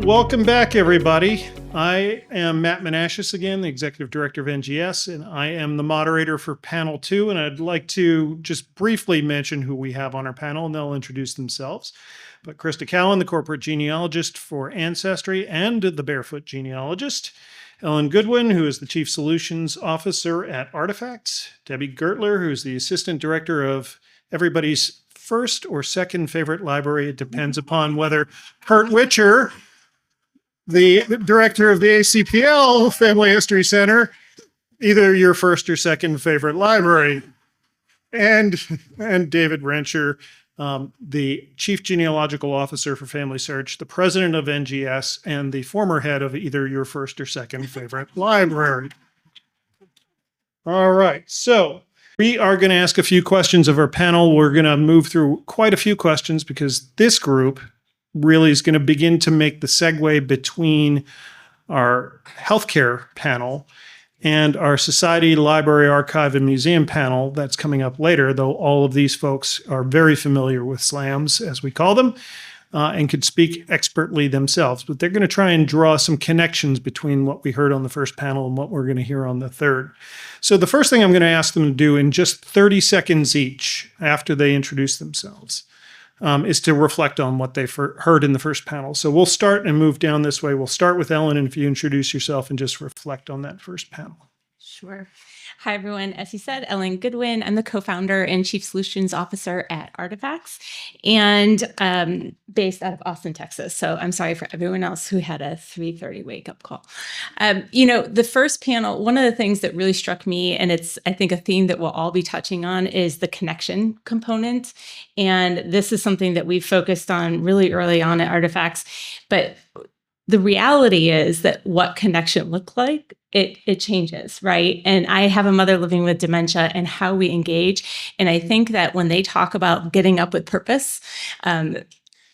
Welcome back, everybody. I am Matt Menashes again, the Executive Director of NGS, and I am the moderator for Panel 2, and I'd like to just briefly mention who we have on our panel, and they'll introduce themselves. But Crista Cowan, the Corporate Genealogist for Ancestry and the Barefoot Genealogist. Ellen Goodwin, who is the Chief Solutions Officer at Artifacts. Debbie Gurtler, who is the Assistant Director of everybody's first or second favorite library. It depends upon whether Curt Witcher, the director of the ACPL Family History Center, either your first or second favorite library. And David Rencher, the Chief Genealogical Officer for Family Search, the president of NGS, and the former head of either your first or second favorite library. All right, so we are going to ask a few questions of our panel. We're going to move through quite a few questions because this group really is going to begin to make the segue between our healthcare panel and our Society, Library, Archive, and Museum panel that's coming up later, though all of these folks are very familiar with SLAMs, as we call them, and could speak expertly themselves. But they're going to try and draw some connections between what we heard on the first panel and what we're going to hear on the third. So the first thing I'm going to ask them to do in just 30 seconds each after they introduce themselves is to reflect on what they've heard in the first panel. So we'll start and move down this way. We'll start with Ellen, and if you introduce yourself and just reflect on that first panel. Sure. Hi, everyone. As you said, Ellen Goodwin. I'm the co-founder and Chief Solutions Officer at Artifacts and based out of Austin, Texas. So I'm sorry for everyone else who had a 3:30 wake-up call. The first panel, one of the things that really struck me, and it's, I think, a theme that we'll all be touching on, is the connection component. And this is something that we've focused on really early on at Artifacts. But the reality is that what connection looked like, it changes, right? And I have a mother living with dementia and how we engage. And I think that when they talk about getting up with purpose,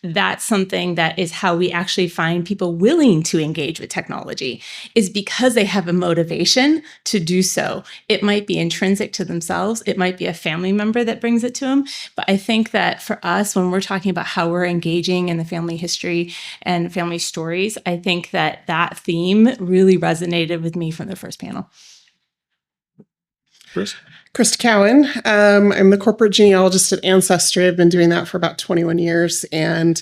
that's something that is how we actually find people willing to engage with technology, is because they have a motivation to do so. It might be intrinsic to themselves. It might be a family member that brings it to them. But I think that for us, when we're talking about how we're engaging in the family history and family stories, I think that that theme really resonated with me from the first panel. Chris? Crista Cowan. I'm the corporate genealogist at Ancestry. I've been doing that for about 21 years and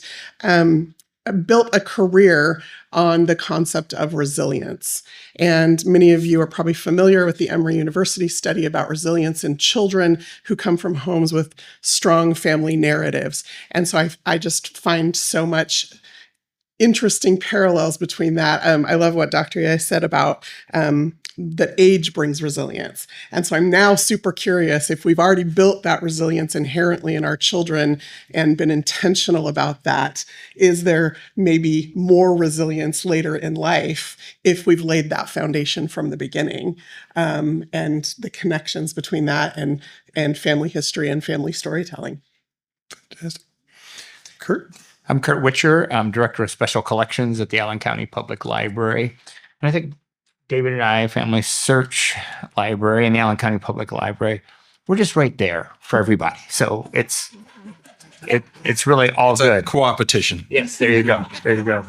built a career on the concept of resilience. And many of you are probably familiar with the Emory University study about resilience in children who come from homes with strong family narratives. And so I just find so much interesting parallels between that. I love what Dr. Ye said about that age brings resilience. And so I'm now super curious if we've already built that resilience inherently in our children and been intentional about that. Is there maybe more resilience later in life if we've laid that foundation from the beginning? And the connections between that and family history and family storytelling. Fantastic. Curt? I'm Curt Witcher. I'm Director of Special Collections at the Allen County Public Library. And I think David and I, Family Search Library and the Allen County Public Library, we're just right there for everybody. So it's really all good. Co-opetition. Yes, there you go. There you go.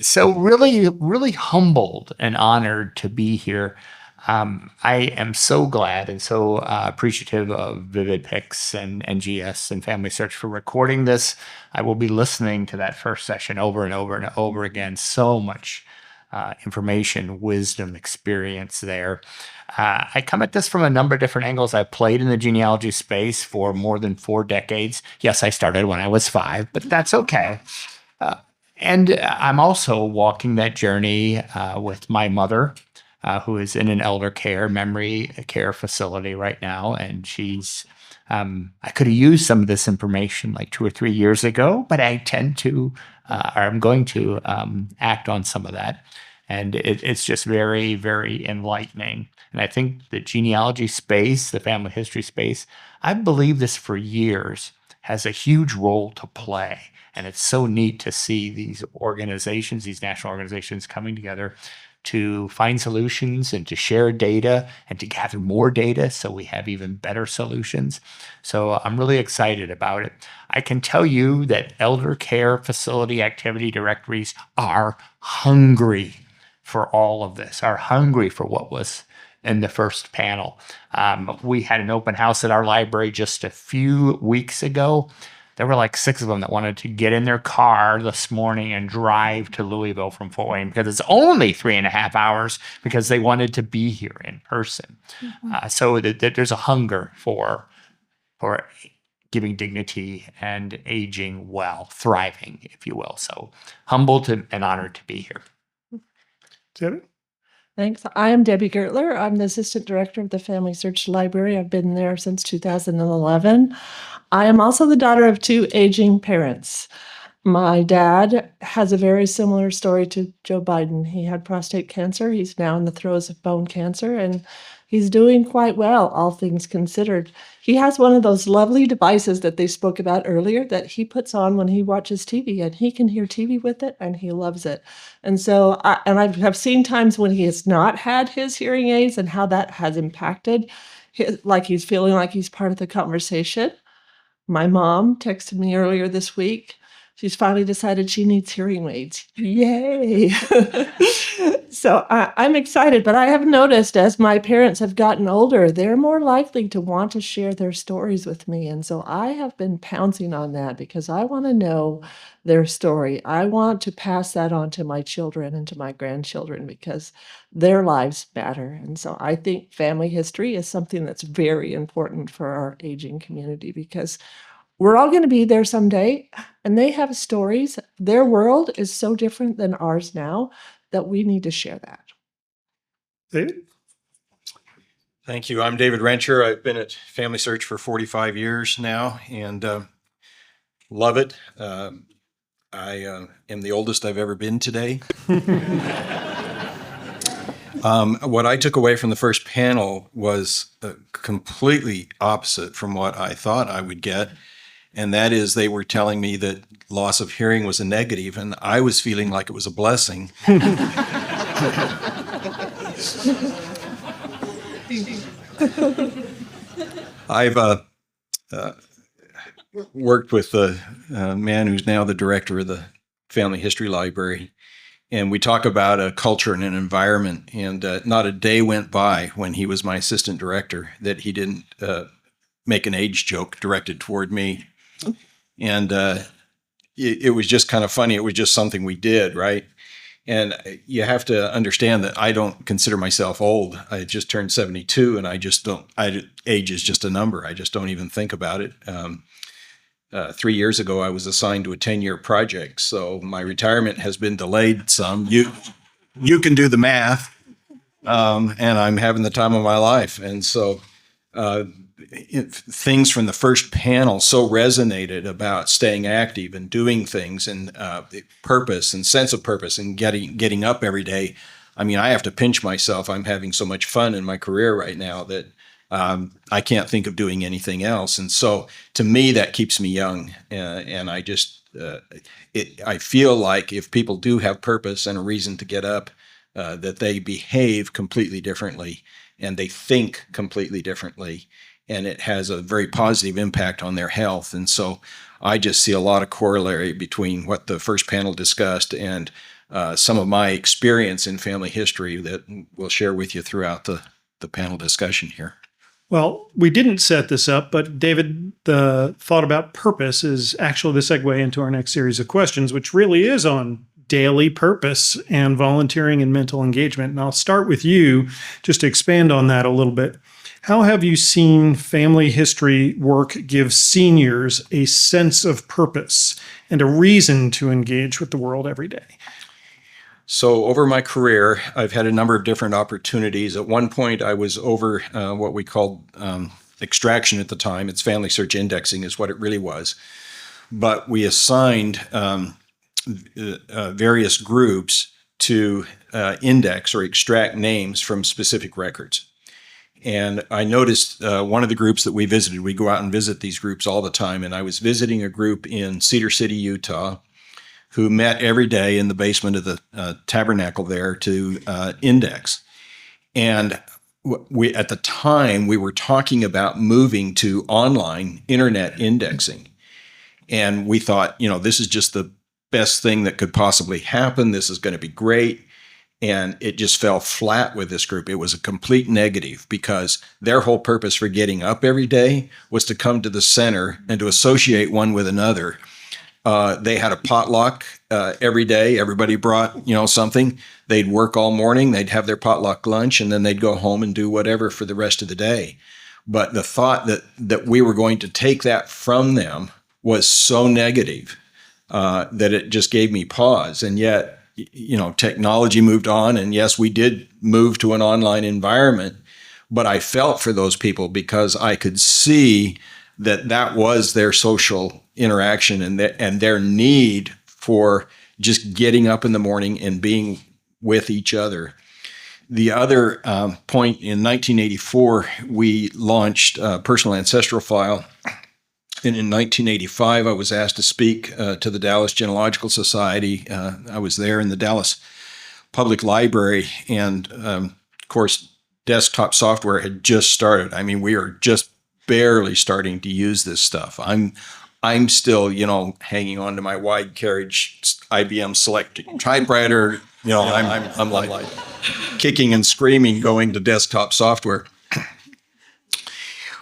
So really humbled and honored to be here. I am so glad and so appreciative of Vivid-Pix and NGS and Family Search for recording this. I will be listening to that first session over and over and over again. So much information, wisdom, experience there. I come at this from a number of different angles. I've played in the genealogy space for more than 4 decades. Yes, I started when I was 5, but that's okay. And I'm also walking that journey with my mother, who is in an elder care, memory care facility right now. And she's, I could have used some of this information like 2 or 3 years ago, but I tend to, or I'm going to act on some of that. And it's just very, very enlightening. And I think the genealogy space, the family history space, I've believed this for years, has a huge role to play. And it's so neat to see these organizations, these national organizations coming together to find solutions and to share data and to gather more data so we have even better solutions. So I'm really excited about it. I can tell you that elder care facility activity directories are hungry for all of this, are hungry for what was in the first panel. We had an open house at our library just a few weeks ago. There were like 6 of them that wanted to get in their car this morning and drive to Louisville from Fort Wayne because it's only 3.5 hours because they wanted to be here in person. So there's a hunger for giving dignity and aging well, thriving, if you will. So humbled and honored to be here. Debbie? Thanks. I am Debbie Gurtler. I'm the Assistant Director of the Family Search Library. I've been there since 2011. I am also the daughter of 2 aging parents. My dad has a very similar story to Joe Biden. He had prostate cancer. He's now in the throes of bone cancer, and he's doing quite well, all things considered. He has one of those lovely devices that they spoke about earlier that he puts on when he watches TV, and he can hear TV with it, and he loves it. And so, I have seen times when he has not had his hearing aids and how that has impacted, like he's feeling like he's part of the conversation. My mom texted me earlier this week. She's finally decided she needs hearing aids. Yay! So I'm excited, but I have noticed as my parents have gotten older, they're more likely to want to share their stories with me. And so I have been pouncing on that because I want to know their story. I want to pass that on to my children and to my grandchildren because their lives matter. And so I think family history is something that's very important for our aging community because we're all going to be there someday, and they have stories. Their world is so different than ours now that we need to share that. David? Thank you. I'm David Rencher. I've been at Family Search for 45 years now and love it. I am the oldest I've ever been today. What I took away from the first panel was completely opposite from what I thought I would get. And that is they were telling me that loss of hearing was a negative, and I was feeling like it was a blessing. I've worked with a man who's now the director of the Family History Library, and we talk about a culture and an environment, and not a day went by when he was my assistant director that he didn't make an age joke directed toward me. And it was just kind of funny. It was just something we did, right? And you have to understand that I don't consider myself old. I just turned 72, and I just don't. Age is just a number. I just don't even think about it. 3 years ago, I was assigned to a 10-year project, so my retirement has been delayed some. You can do the math, and I'm having the time of my life. And so things from the first panel so resonated about staying active and doing things and purpose and sense of purpose and getting up every day. I mean, I have to pinch myself. I'm having so much fun in my career right now that I can't think of doing anything else. And so to me, that keeps me young. And I just, I feel like if people do have purpose and a reason to get up, that they behave completely differently and they think completely differently. And it has a very positive impact on their health. And so I just see a lot of corollary between what the first panel discussed and some of my experience in family history that we'll share with you throughout the panel discussion here. Well, we didn't set this up, but David, the thought about purpose is actually the segue into our next series of questions, which really is on daily purpose and volunteering and mental engagement. And I'll start with you just to expand on that a little bit. How have you seen family history work give seniors a sense of purpose and a reason to engage with the world every day? So over my career, I've had a number of different opportunities. At one point, I was over what we called extraction at the time. It's family search indexing is what it really was. But we assigned various groups to index or extract names from specific records. And I noticed one of the groups that we visited, we go out and visit these groups all the time, and I was visiting a group in Cedar City, Utah, who met every day in the basement of the tabernacle there to index. And we, at the time, we were talking about moving to online internet indexing. And we thought, this is just the best thing that could possibly happen. This is going to be great. And it just fell flat with this group. It was a complete negative because their whole purpose for getting up every day was to come to the center and to associate one with another. They had a potluck every day. Everybody brought, something. They'd work all morning. They'd have their potluck lunch, and then they'd go home and do whatever for the rest of the day. But the thought that we were going to take that from them was so negative that it just gave me pause. And yet, technology moved on. And yes, we did move to an online environment, but I felt for those people because I could see that was their social interaction and their need for just getting up in the morning and being with each other. The other point, in 1984, we launched a personal ancestral file. And in 1985, I was asked to speak to the Dallas Genealogical Society. I was there in the Dallas Public Library. And of course, desktop software had just started. I mean, we are just barely starting to use this stuff. I'm still, hanging on to my wide carriage IBM Select typewriter. I'm like kicking and screaming going to desktop software.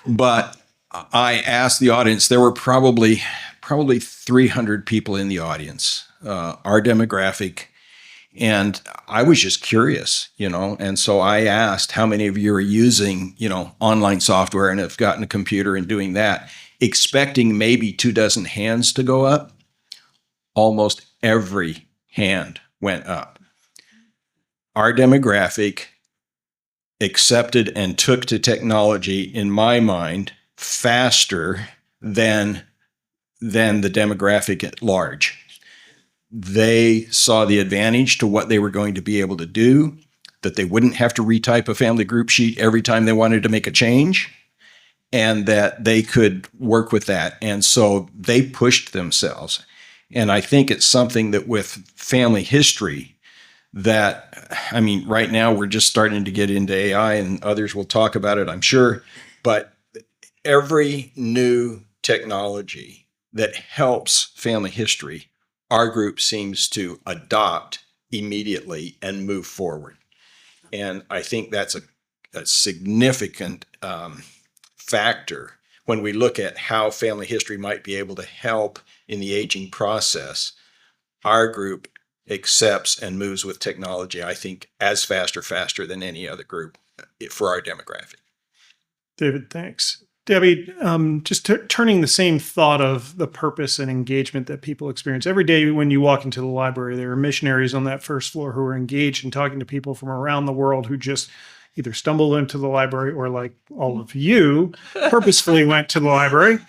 But I asked the audience, there were probably 300 people in the audience, our demographic. And I was just curious, and so I asked how many of you are using, online software and have gotten a computer and doing that, expecting maybe 24 hands to go up. Almost every hand went up. Our demographic accepted and took to technology, in my mind, faster than the demographic at large. They saw the advantage to what they were going to be able to do, that they wouldn't have to retype a family group sheet every time they wanted to make a change, and that they could work with that. And so they pushed themselves. And I think it's something that with family history right now we're just starting to get into AI, and others will talk about it, I'm sure. But every new technology that helps family history, our group seems to adopt immediately and move forward. And I think that's a significant factor when we look at how family history might be able to help in the aging process. Our group accepts and moves with technology, I think, as fast or faster than any other group for our demographic. David, thanks. Debbie, just turning the same thought of the purpose and engagement that people experience every day when you walk into the library. There are missionaries on that first floor who are engaged in talking to people from around the world who just either stumbled into the library or, like all of you, purposefully went to the library.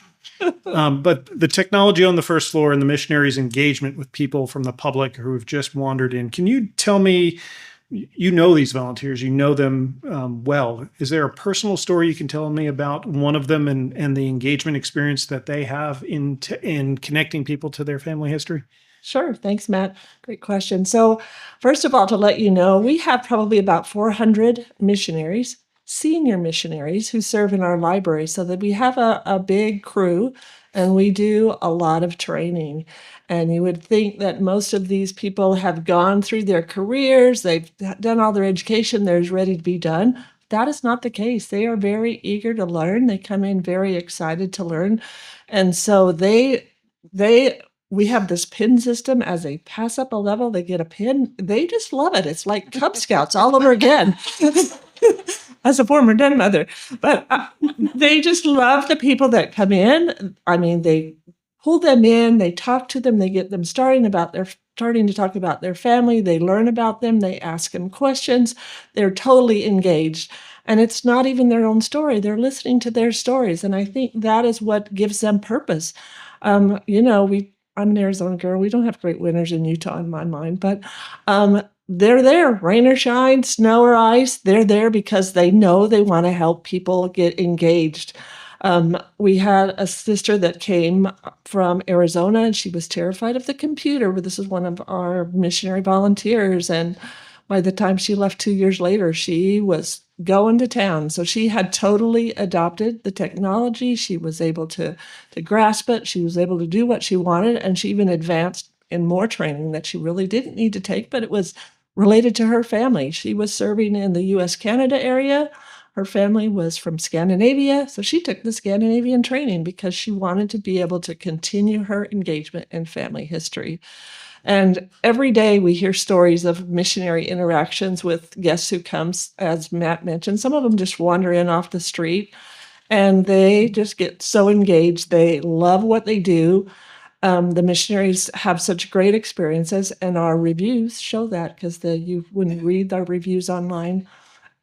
But the technology on the first floor and the missionaries' engagement with people from the public who have just wandered in. Can you tell me, you know these volunteers, you know them well. Is there a personal story you can tell me about one of them and the engagement experience that they have in connecting people to their family history? Sure. Thanks, Matt. Great question. So first of all, to let you know, we have probably about 400 missionaries, senior missionaries who serve in our library, so that we have a big crew and we do a lot of training. And you would think that most of these people have gone through their careers, they've done all their education, they're ready to be done. That is not the case. They are very eager to learn. They come in very excited to learn. And so we have this pin system. As they pass up a level, they get a pin. They just love it. It's like Cub Scouts all over again. As a former den mother. But they just love the people that come in. I mean, they pull them in, they talk to them, they get them starting to talk about their family, they learn about them, they ask them questions, they're totally engaged. And it's not even their own story, they're listening to their stories. And I think that is what gives them purpose. I'm an Arizona girl, we don't have great winters in Utah in my mind, but they're there, rain or shine, snow or ice, they're there because they know they want to help people get engaged. We had a sister that came from Arizona, and she was terrified of the computer. But this is one of our missionary volunteers, and by the time she left 2 years later, she was going to town. So she had totally adopted the technology. She was able to grasp it. She was able to do what she wanted, and she even advanced in more training that she really didn't need to take, but it was related to her family. She was serving in the US-Canada area. Her family was from Scandinavia, so she took the Scandinavian training because she wanted to be able to continue her engagement in family history. And every day we hear stories of missionary interactions with guests who come, as Matt mentioned. Some of them just wander in off the street, and they just get so engaged. They love what they do. The missionaries have such great experiences, and our reviews show that, because when you read our reviews online,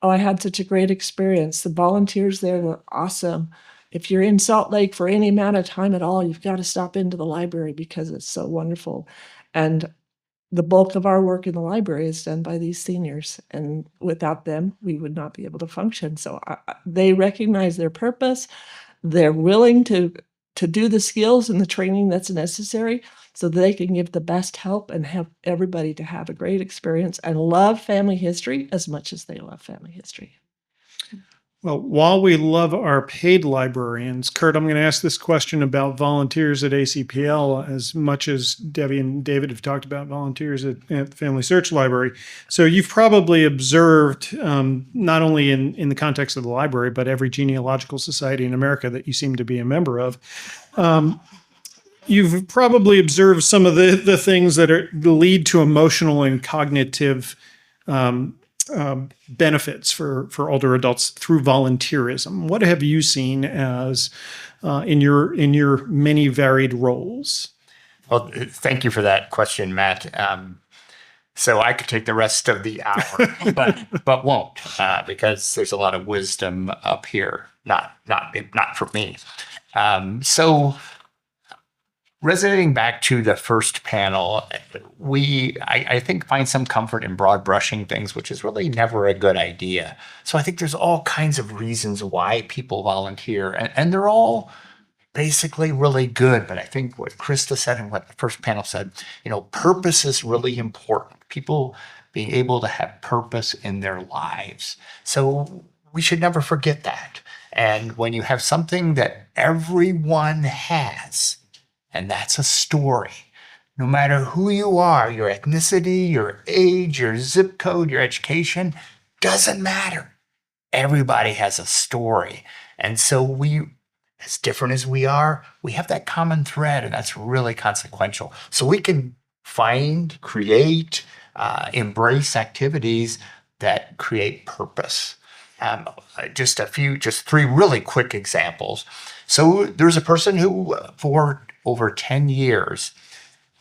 oh, I had such a great experience. The volunteers there were awesome. If you're in Salt Lake for any amount of time at all, you've got to stop into the library because it's so wonderful. And the bulk of our work in the library is done by these seniors, and without them, we would not be able to function. So they recognize their purpose. They're willing to do the skills and the training that's necessary so that they can give the best help and have everybody to have a great experience and love family history as much as they love family history. Well, while we love our paid librarians, Curt, I'm going to ask this question about volunteers at ACPL as much as Debbie and David have talked about volunteers at the Family Search Library. So you've probably observed, not only in the context of the library, but every genealogical society in America that you seem to be a member of. You've probably observed some of the things that lead to emotional and cognitive benefits for older adults through volunteerism. What have you seen as in your many varied roles? Well, thank you for that question, Matt. So I could take the rest of the hour, but won't, because there's a lot of wisdom up here. Not for me. So resonating back to the first panel, I think find some comfort in broad brushing things, which is really never a good idea. So I think there's all kinds of reasons why people volunteer, and they're all basically really good. But I think what Crista said and what the first panel said, purpose is really important. People being able to have purpose in their lives. So we should never forget that. And when you have something that everyone has, and that's a story. No matter who you are, your ethnicity, your age, your zip code, your education, doesn't matter. Everybody has a story. And so we, as different as we are, we have that common thread, and that's really consequential. So we can find, create, embrace activities that create purpose. Just three really quick examples. So there's a person who, for over 10 years,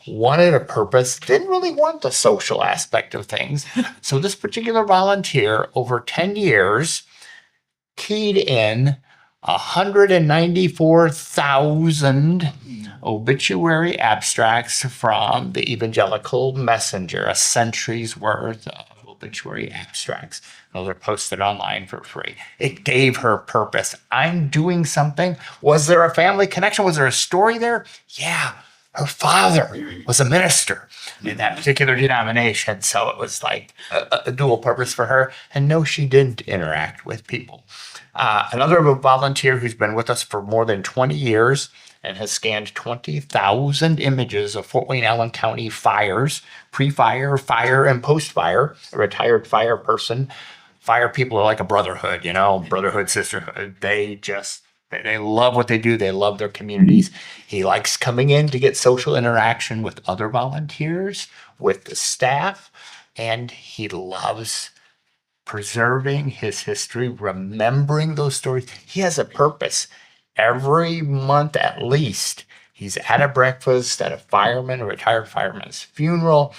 wanted a purpose, didn't really want the social aspect of things. So this particular volunteer, over 10 years, keyed in 194,000 obituary abstracts from the Evangelical Messenger, a century's worth of obituary abstracts. Those are posted online for free. It gave her purpose. I'm doing something. Was there a family connection? Was there a story there? Yeah. Her father was a minister in that particular denomination. So it was like a dual purpose for her. And no, she didn't interact with people. Another volunteer who's been with us for more than 20 years and has scanned 20,000 images of Fort Wayne Allen County fires, pre-fire, fire, and post-fire. A retired fire person. Fire people are like a brotherhood, brotherhood, sisterhood. They love what they do. They love their communities. He likes coming in to get social interaction with other volunteers, with the staff, and he loves preserving his history, remembering those stories. He has a purpose. Every month at least, he's at a breakfast at a retired fireman's funeral,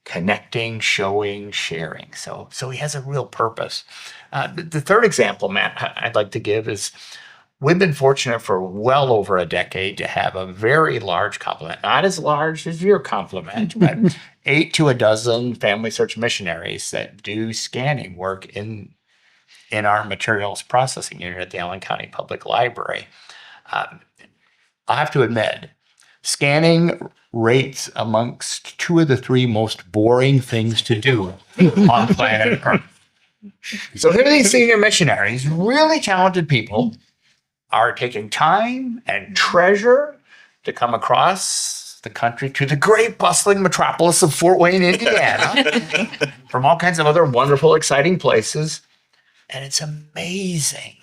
connecting, showing, sharing. So he has a real purpose. The third example, Matt, I'd like to give is we've been fortunate for well over a decade to have a very large complement, not as large as your complement, but 8 to a dozen family search missionaries that do scanning work in in our materials processing unit at the Allen County Public Library. I have to admit, scanning rates amongst 2 of the 3 most boring things to do on planet Earth. So here these senior missionaries, really talented people, are taking time and treasure to come across the country to the great bustling metropolis of Fort Wayne, Indiana, from all kinds of other wonderful, exciting places. And it's amazing.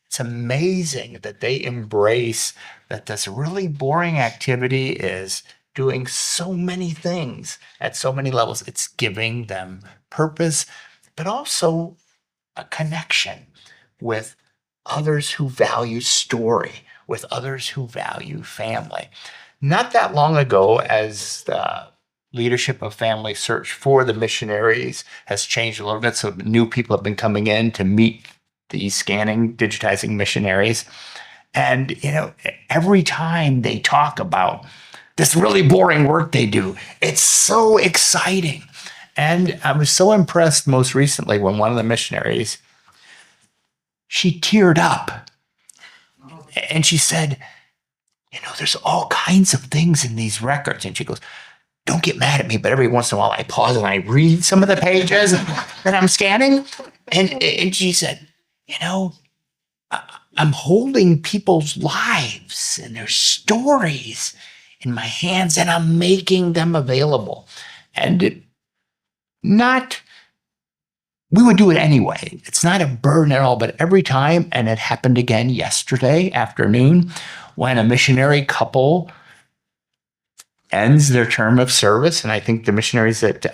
It's amazing that they embrace that this really boring activity is doing so many things at so many levels. It's giving them purpose, but also a connection with others who value story, with others who value family. Not that long ago, as the leadership of Family Search for the missionaries has changed a little bit, so new people have been coming in to meet these scanning, digitizing missionaries. And, every time they talk about this really boring work they do, it's so exciting. And I was so impressed most recently when one of the missionaries, she teared up and she said, there's all kinds of things in these records. And she goes, don't get mad at me, but every once in a while I pause and I read some of the pages that I'm scanning. And she said, I'm holding people's lives and their stories in my hands and I'm making them available. And we would do it anyway. It's not a burden at all, but every time, and it happened again yesterday afternoon, when a missionary couple ends their term of service, and I think the missionaries that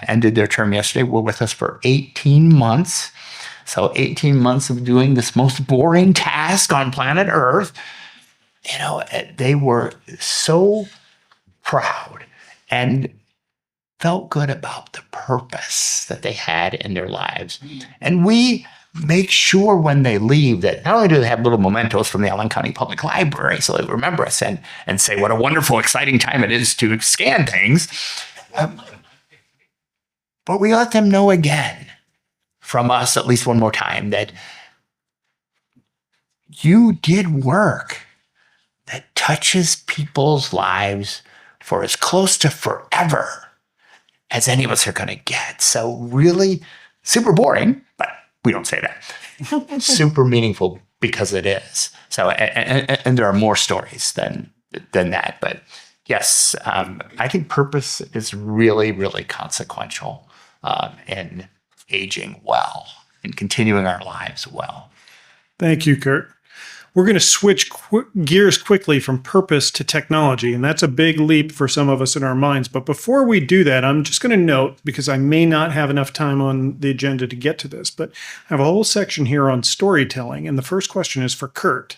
ended their term yesterday were with us for 18 months. So 18 months of doing this most boring task on planet Earth. They were so proud and felt good about the purpose that they had in their lives. And we make sure when they leave that not only do they have little mementos from the Allen County Public Library, so they remember us and say what a wonderful, exciting time it is to scan things, but we let them know again from us at least one more time that you did work that touches people's lives for as close to forever as any of us are going to get. So really super boring, but we don't say that. Super meaningful because it is. So, and there are more stories than that. But yes, I think purpose is really, really consequential in aging well and continuing our lives well. Thank you, Curt. We're going to switch gears quickly from purpose to technology, and that's a big leap for some of us in our minds. But before we do that, I'm just going to note, because I may not have enough time on the agenda to get to this, but I have a whole section here on storytelling, and the first question is for Curt.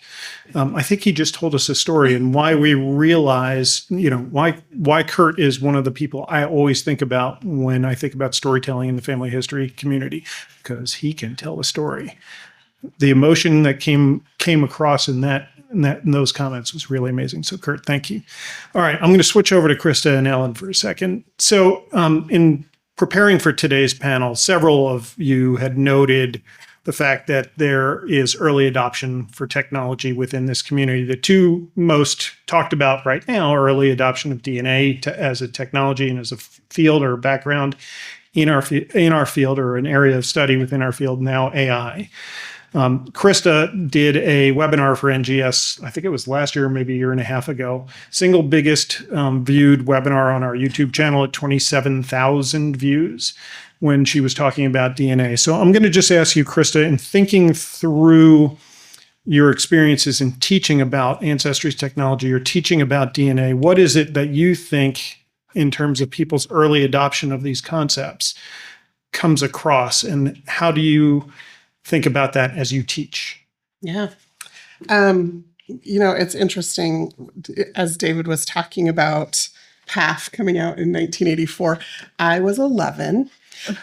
I think he just told us a story and why we realize, why Curt is one of the people I always think about when I think about storytelling in the family history community, because he can tell a story. The emotion that came across in those comments was really amazing. So, Curt, thank you. All right, I'm going to switch over to Crista and Ellen for a second. So, in preparing for today's panel, several of you had noted the fact that there is early adoption for technology within this community. The 2 most talked about right now are early adoption of DNA as a technology and as a field or background in our field, or an area of study within our field, now AI. Crista did a webinar for NGS, I think it was last year, maybe a year and a half ago. Single biggest viewed webinar on our YouTube channel at 27,000 views when she was talking about DNA. So I'm going to just ask you, Crista, in thinking through your experiences in teaching about Ancestry's technology or teaching about DNA, what is it that you think in terms of people's early adoption of these concepts comes across, and how do you think about that as you teach? Yeah. It's interesting, as David was talking about PATH coming out in 1984, I was 11.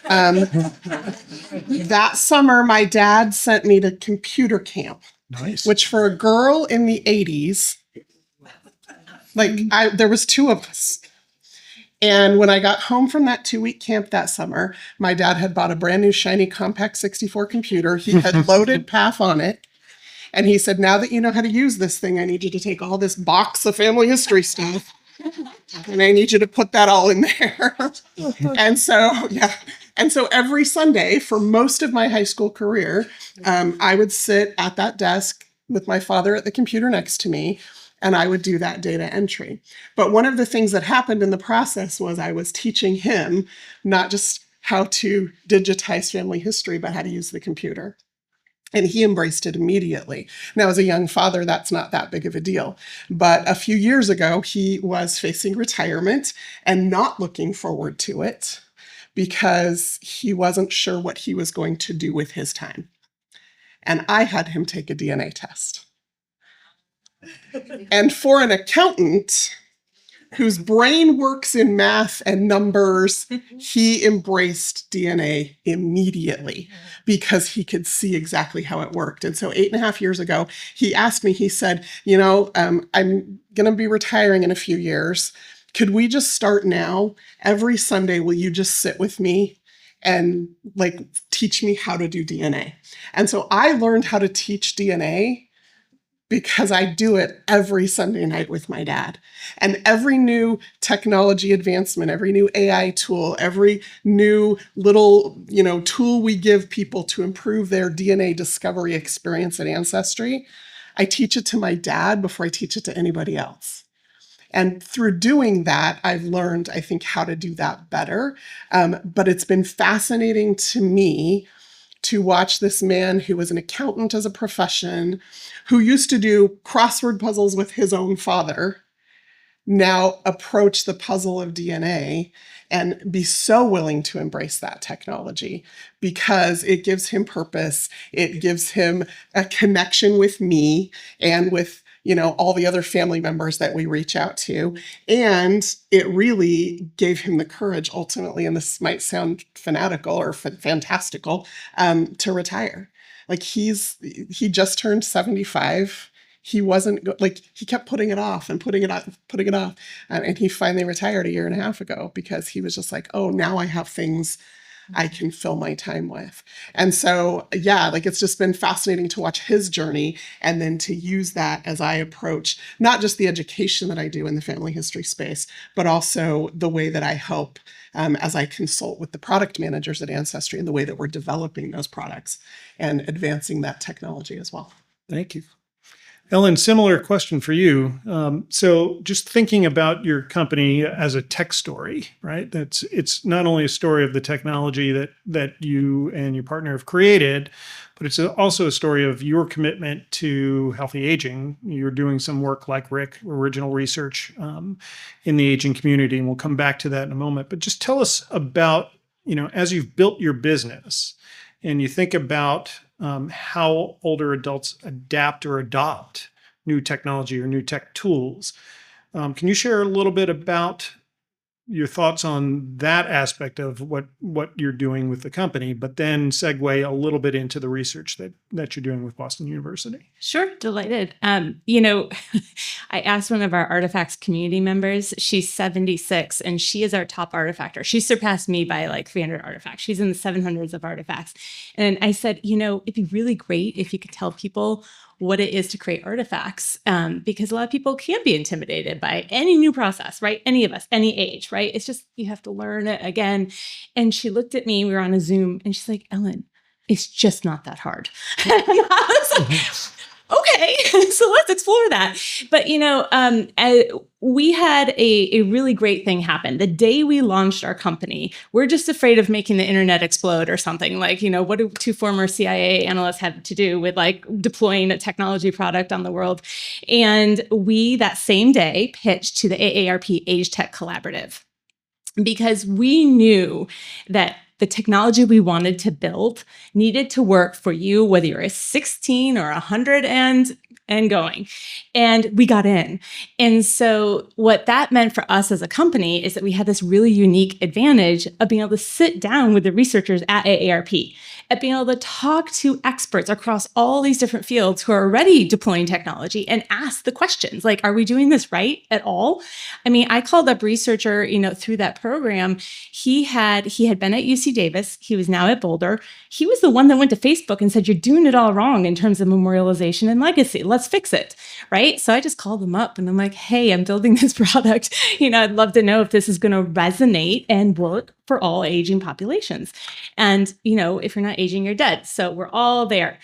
That summer, my dad sent me to computer camp. Nice. Which for a girl in the 80s, there was 2 of us. And when I got home from that 2-week camp that summer, my dad had bought a brand new shiny compact 64 computer. He had loaded PATH on it. And he said, now that you know how to use this thing, I need you to take all this box of family history stuff and I need you to put that all in there. And so every Sunday for most of my high school career, I would sit at that desk with my father at the computer next to me, and I would do that data entry. But one of the things that happened in the process was I was teaching him not just how to digitize family history, but how to use the computer. And he embraced it immediately. Now, as a young father, that's not that big of a deal. But a few years ago, he was facing retirement and not looking forward to it because he wasn't sure what he was going to do with his time. And I had him take a DNA test. And for an accountant whose brain works in math and numbers, he embraced DNA immediately because he could see exactly how it worked. And so 8.5 years ago, he asked me, he said, I'm going to be retiring in a few years. Could we just start now? Every Sunday, will you just sit with me and teach me how to do DNA? And so I learned how to teach DNA because I do it every Sunday night with my dad. And every new technology advancement, every new AI tool, every new little, tool we give people to improve their DNA discovery experience at Ancestry, I teach it to my dad before I teach it to anybody else. And through doing that, I've learned, I think, how to do that better. But it's been fascinating to me to watch this man who was an accountant as a profession, who used to do crossword puzzles with his own father, now approach the puzzle of DNA and be so willing to embrace that technology because it gives him purpose. It gives him a connection with me and with all the other family members that we reach out to. And it really gave him the courage ultimately, and this might sound fanatical or fantastical, to retire. He just turned 75. He wasn't he kept putting it off and putting it off. And he finally retired 1.5 years ago because he was just oh, now I have things I can fill my time with. And so, it's just been fascinating to watch his journey and then to use that as I approach not just the education that I do in the family history space, but also the way that I help as I consult with the product managers at Ancestry and the way that we're developing those products and advancing that technology as well. Thank you. Ellen, similar question for you. So just thinking about your company as a tech story, right? It's not only a story of the technology that you and your partner have created, but it's also a story of your commitment to healthy aging. You're doing some work like Rick, original research in the aging community, and we'll come back to that in a moment. But just tell us about, as you've built your business and you think about how older adults adapt or adopt new technology or new tech tools. Can you share a little bit about your thoughts on that aspect of what you're doing with the company, but then segue a little bit into the research that you're doing with Boston University? Sure, delighted. I asked one of our Artifacts community members, she's 76, and she is our top artifactor. She surpassed me by 300 artifacts. She's in the 700s of artifacts. And I said, it'd be really great if you could tell people what it is to create artifacts, because a lot of people can be intimidated by any new process, right? Any of us, any age, right? It's just, you have to learn it again. And she looked at me, we were on a Zoom, and she's like, Ellen, it's just not that hard. And I was like, okay, so let's explore that. But, we had a really great thing happen. The day we launched our company, we're just afraid of making the internet explode or something. What do 2 former CIA analysts have to do with deploying a technology product on the world? And we, that same day, pitched to the AARP Age Tech Collaborative because we knew that the technology we wanted to build needed to work for you, whether you're 16 or 100 and going. And we got in. And so what that meant for us as a company is that we had this really unique advantage of being able to sit down with the researchers at AARP at being able to talk to experts across all these different fields who are already deploying technology and ask the questions like, are we doing this right at all? I mean, I called up researcher, through that program. He had been at UC Davis. He was now at Boulder. He was the one that went to Facebook and said, you're doing it all wrong in terms of memorialization and legacy. Let's fix it. Right. So I just called him up and I'm like, hey, I'm building this product. I'd love to know if this is going to resonate and work for all aging populations. And, if you're not aging, you're dead. So we're all there.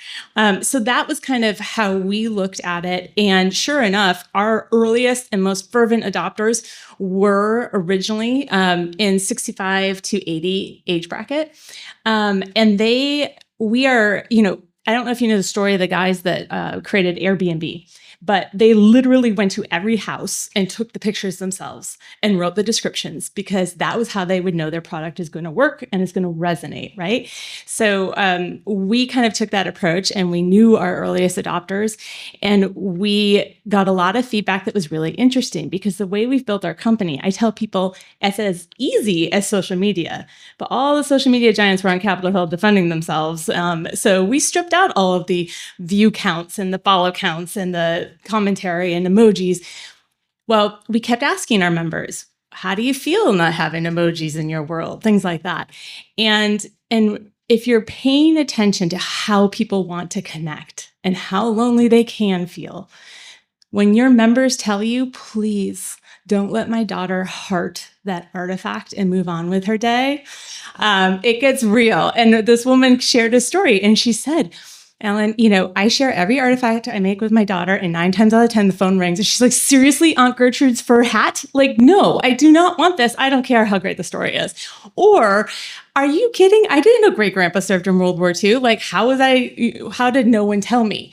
So that was kind of how we looked at it. And sure enough, our earliest and most fervent adopters were originally in 65 to 80 age bracket. And we are, I don't know if you know the story of the guys that created Airbnb, but they literally went to every house and took the pictures themselves and wrote the descriptions because that was how they would know their product is going to work and is going to resonate, right? So we kind of took that approach and we knew our earliest adopters and we got a lot of feedback that was really interesting because the way we've built our company, I tell people it's as easy as social media, but all the social media giants were on Capitol Hill defending themselves. So we stripped out all of the view counts and the follow counts and the commentary and emojis. Well, we kept asking our members, how do you feel not having emojis in your world? Things like that. And if you're paying attention to how people want to connect and how lonely they can feel, when your members tell you, please don't let my daughter heart that artifact and move on with her day, it gets real. And this woman shared a story and she said, Ellen, I share every artifact I make with my daughter and 9 times out of 10, the phone rings and she's like, seriously, Aunt Gertrude's fur hat? Like, no, I do not want this. I don't care how great the story is. Or are you kidding? I didn't know great grandpa served in World War II. Like, how did no one tell me?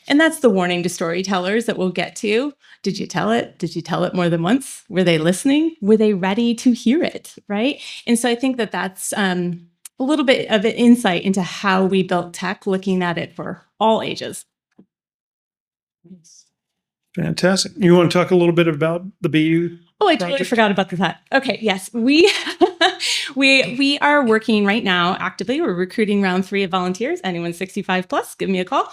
And that's the warning to storytellers that we'll get to. Did you tell it? Did you tell it more than once? Were they listening? Were they ready to hear it? Right. And so I think that that's, a little bit of an insight into how we built tech, looking at it for all ages. Fantastic. You want to talk a little bit about the BU? Oh, I totally forgot about that. Okay, yes, we are working right now actively. We're recruiting round 3 of volunteers. Anyone 65 plus, give me a call.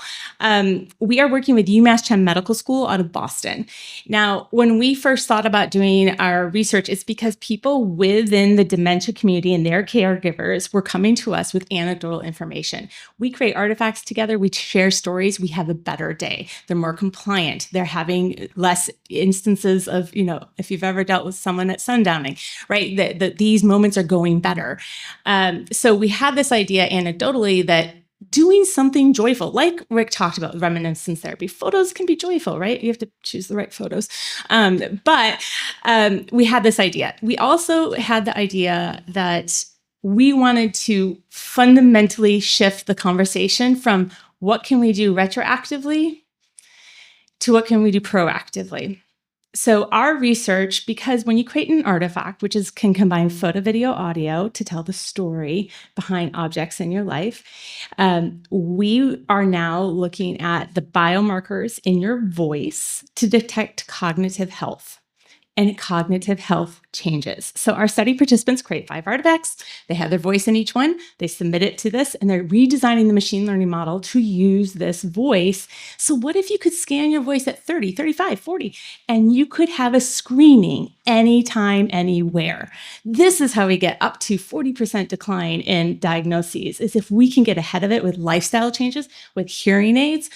We are working with UMass Chan Medical School out of Boston. Now, when we first thought about doing our research, it's because people within the dementia community and their caregivers were coming to us with anecdotal information. We create artifacts together. We share stories. We have a better day. They're more compliant. They're having less instances of, if you've ever dealt with someone at sundowning, right? That these moments are going better. So we had this idea anecdotally that doing something joyful, like Rick talked about reminiscence therapy, photos can be joyful, right? You have to choose the right photos. But we had this idea. We also had the idea that we wanted to fundamentally shift the conversation from what can we do retroactively to what can we do proactively. So our research, because when you create an artifact, which can combine photo, video, audio to tell the story behind objects in your life, we are now looking at the biomarkers in your voice to detect cognitive health. And cognitive health changes. So our study participants create 5 artifacts. They have their voice in each one. They submit it to this, and they're redesigning the machine learning model to use this voice. So what if you could scan your voice at 30, 35, 40, and you could have a screening anytime, anywhere? This is how we get up to 40% decline in diagnoses, is if we can get ahead of it with lifestyle changes, with hearing aids,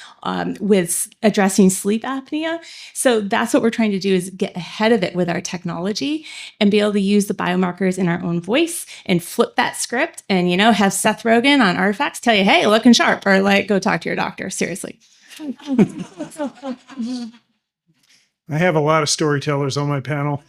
with addressing sleep apnea. So that's what we're trying to do, is get ahead of it with our technology and be able to use the biomarkers in our own voice and flip that script and, have Seth Rogen on Artifacts tell you, hey, looking sharp, or like, go talk to your doctor. Seriously. I have a lot of storytellers on my panel.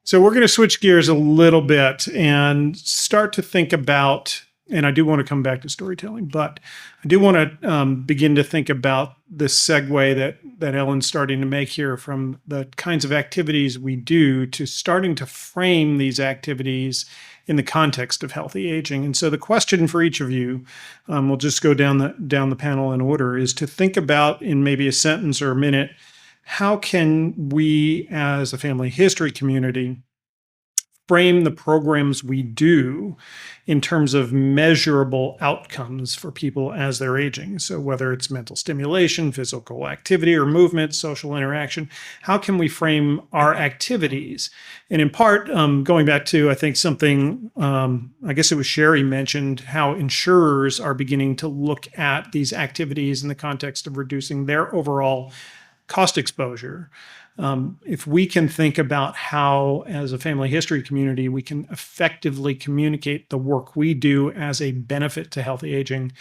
So we're going to switch gears a little bit and start to think about, and I do want to come back to storytelling, but I do want to begin to think about this segue that Ellen's starting to make here, from the kinds of activities we do to starting to frame these activities in the context of healthy aging. And so the question for each of you, we'll just go down the panel in order, is to think about, in maybe a sentence or a minute, how can we as a family history community frame the programs we do in terms of measurable outcomes for people as they're aging. So whether it's mental stimulation, physical activity or movement, social interaction, how can we frame our activities? And in part, going back to, I think something, I guess it was Sherry mentioned, how insurers are beginning to look at these activities in the context of reducing their overall cost exposure. If we can think about how, as a family history community, we can effectively communicate the work we do as a benefit to healthy aging,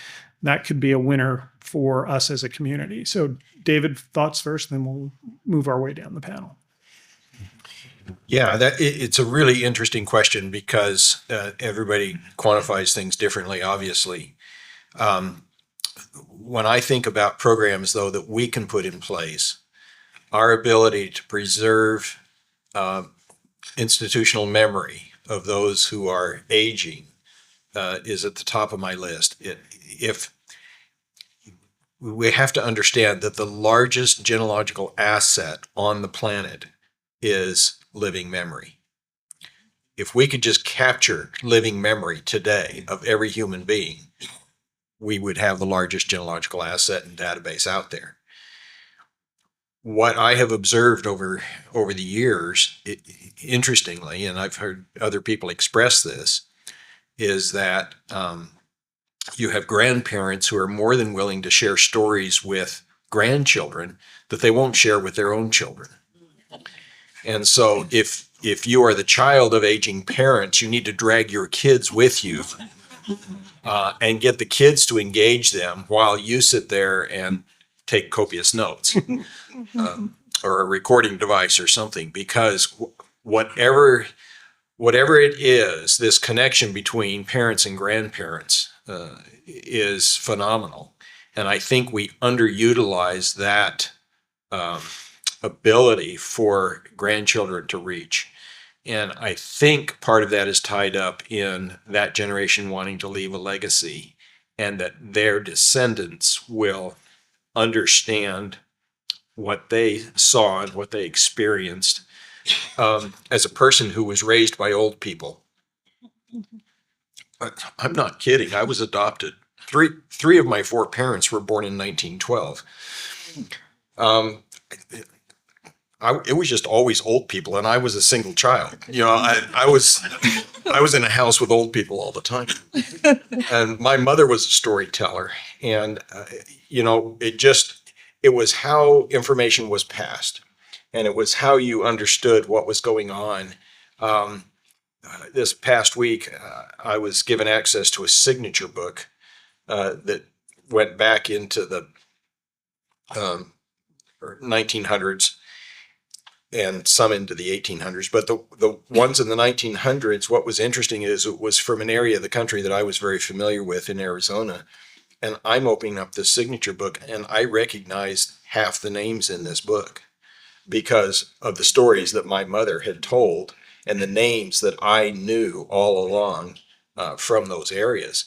that could be a winner for us as a community. So, David, thoughts first, then we'll move our way down the panel. Yeah, it's a really interesting question because everybody quantifies things differently, obviously. When I think about programs, though, that we can put in place, our ability to preserve institutional memory of those who are aging is at the top of my list. If we have to understand that the largest genealogical asset on the planet is living memory. If we could just capture living memory today of every human being, we would have the largest genealogical asset and database out there. What I have observed over the years, interestingly, and I've heard other people express this, is that you have grandparents who are more than willing to share stories with grandchildren that they won't share with their own children. And so if you are the child of aging parents, you need to drag your kids with you and get the kids to engage them while you sit there and take copious notes or a recording device or something, because whatever it is, this connection between parents and grandparents is phenomenal. And I think we underutilize that ability for grandchildren to reach. And I think part of that is tied up in that generation wanting to leave a legacy, and that their descendants will understand what they saw and what they experienced. As a person who was raised by old people, I'm not kidding. I was adopted. Three of my four parents were born in 1912. It was just always old people, and I was a single child. You know, I was in a house with old people all the time, and my mother was a storyteller, and you know, it was how information was passed, and it was how you understood what was going on. This past week, I was given access to a signature book that went back into the 1900s and some into the 1800s. But the ones in the 1900s, what was interesting is it was from an area of the country that I was very familiar with in Arizona. And I'm opening up this signature book, and I recognized half the names in this book because of the stories that my mother had told and the names that I knew all along from those areas.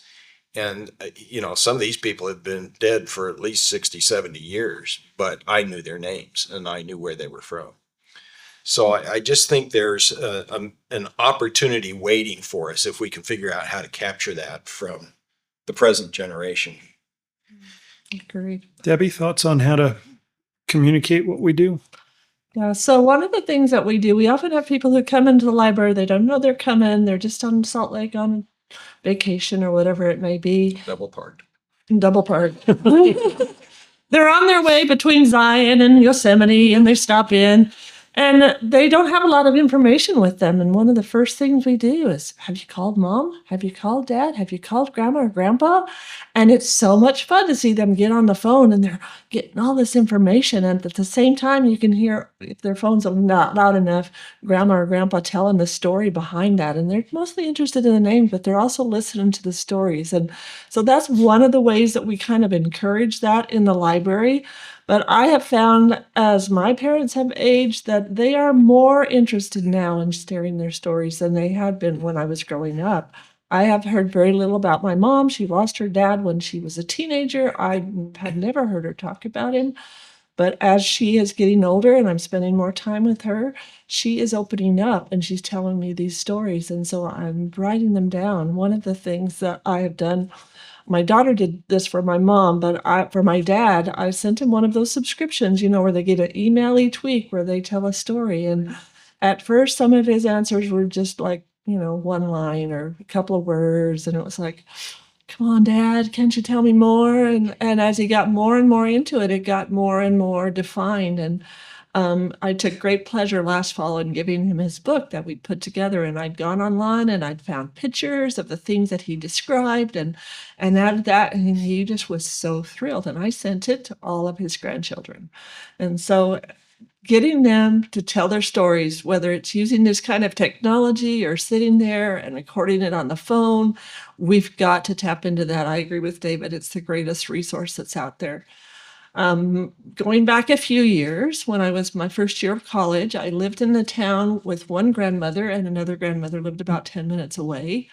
And, you know, some of these people had been dead for at least 60, 70 years, but I knew their names and I knew where they were from. So I just think there's an opportunity waiting for us if we can figure out how to capture that from the present generation. Agreed. Debbie, thoughts on how to communicate what we do? Yeah, so one of the things that we do, we often have people who come into the library, they don't know they're coming, they're just on Salt Lake on vacation or whatever it may be. Double parked. They're on their way between Zion and Yosemite, and they stop in, and they don't have a lot of information with them. And one of the first things we do is, have you called mom? Have you called dad? Have you called grandma or grandpa? And it's so much fun to see them get on the phone and they're getting all this information. And at the same time, you can hear, if their phones are not loud enough, grandma or grandpa telling the story behind that. And they're mostly interested in the names, but they're also listening to the stories. And so that's one of the ways that we kind of encourage that in the library. But I have found, as my parents have aged, that they are more interested now in sharing their stories than they had been when I was growing up. I have heard very little about my mom. She lost her dad when she was a teenager. I had never heard her talk about him. But as she is getting older and I'm spending more time with her, she is opening up and she's telling me these stories. And so I'm writing them down. One of the things that I have done, my daughter did this for my mom, but for my dad, I sent him one of those subscriptions, where they get an email each week where they tell a story. And at first, some of his answers were just like, one line or a couple of words. And it was like, come on, Dad, can't you tell me more? And as he got more and more into it, it got more and more defined. And I took great pleasure last fall in giving him his book that we'd put together. And I'd gone online and I'd found pictures of the things that he described and added that. And he just was so thrilled. And I sent it to all of his grandchildren. And so getting them to tell their stories, whether it's using this kind of technology or sitting there and recording it on the phone, we've got to tap into that. I agree with David. It's the greatest resource that's out there. Going back a few years, when I was my first year of college, I lived in the town with one grandmother, and another grandmother lived about 10 minutes away.